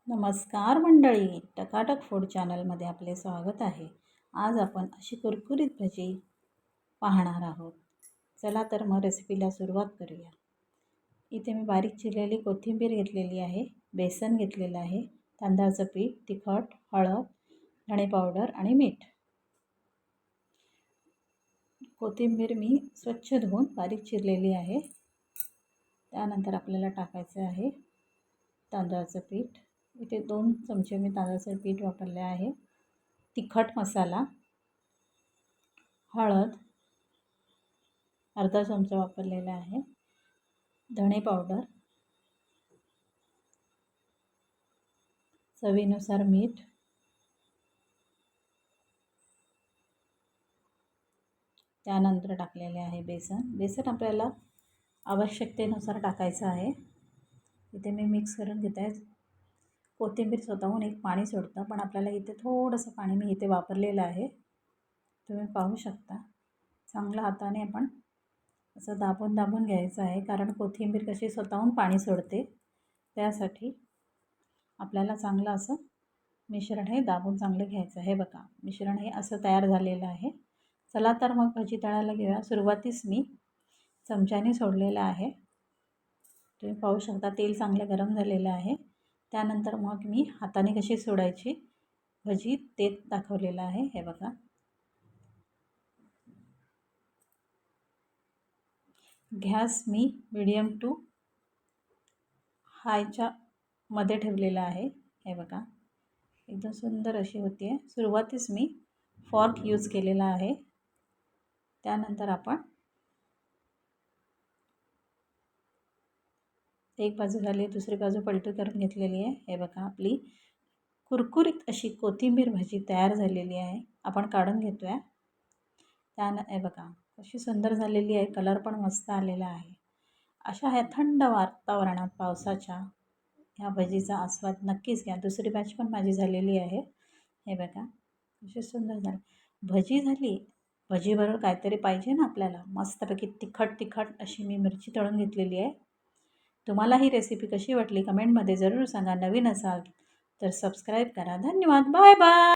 नमस्कार मंडळी, टकाटक फूड चॅनलमध्ये आपले स्वागत आहे. आज आपण अशी कुरकुरीत भजी पाहणार आहोत. चला तर मग रेसिपीला सुरुवात करूया. इथे मी बारीक चिरलेली कोथिंबीर घेतलेली आहे, बेसन घेतलेलं आहे, तांदळाचं पीठ, तिखट, हळद, धणे पावडर आणि मीठ. कोथिंबीर मी स्वच्छ धुवून बारीक चिरलेली आहे. त्यानंतर आपल्याला टाकायचं आहे तांदळाचं पीठ. इथे 2 चमचे मी तांदळाचं पीठ वापरले आहे. तिखट मसाला, हळद अर्धा चमचा वापरलेला आहे, धणे पावडर, चवीनुसार मीठ, त्यानंतर टाकलेले आहे बेसन. बेसन आपल्याला आवश्यकतेनुसार टाकायचं आहे. इथे मी मिक्स करून घेत आहे. कोथिंबीर स्वतःहून एक पाणी सोडतं, पण आपल्याला इथे थोडंसं पाणी मी इथे वापरलेलं आहे. तुम्ही पाहू शकता. चांगलं हाताने आपण असं दाबून दाबून घ्यायचं आहे, कारण कोथिंबीर कशी स्वतःहून पाणी सोडते. त्यासाठी आपल्याला चांगलं असं मिश्रण हे दाबून चांगलं घ्यायचं आहे. बघा, मिश्रण हे असं तयार झालेलं आहे. चला तर मग भजी तळायला घेऊया. सुरुवातीस मी चमच्याने सोडलेलं आहे. तुम्ही पाहू शकता तेल चांगलं गरम झालेलं आहे. त्यानंतर मग मी हाताने कशी सोडायची भजी ते दाखवलेलं आहे. हे बघा, गॅस मी मीडियम टू हायच्या मध्ये ठेवलेला आहे. हे बघा, एकदम सुंदर अशी होती आहे. सुरुवातीस मी फॉर्क यूज केलेला आहे. त्यानंतर आपण एक बाजू झाली, दुसरी बाजू पलटी करून घेतलेली आहे. हे बघा, आपली कुरकुरीत अशी कोथिंबीर भजी तयार झालेली आहे. आपण काढून घेतो आहे. हे बघा कशी सुंदर झालेली आहे. कलर पण मस्त आलेला आहे. अशा ह्या थंड वातावरणात पावसाच्या ह्या भजीचा आस्वाद नक्कीच घ्या. दुसरी बॅच पण माझी झालेली आहे. हे बघा कशी सुंदर झाली भजी झाली. भजीबरोबर काहीतरी पाहिजे ना आपल्याला. मस्तपैकी तिखट तिखट अशी मी मिरची तळून घेतलेली आहे. तुम्हाला ही रेसिपी कशी वाटली कमेंटमध्ये जरूर सांगा. नवीन असाल तर सबस्क्राईब करा. धन्यवाद. Bye bye.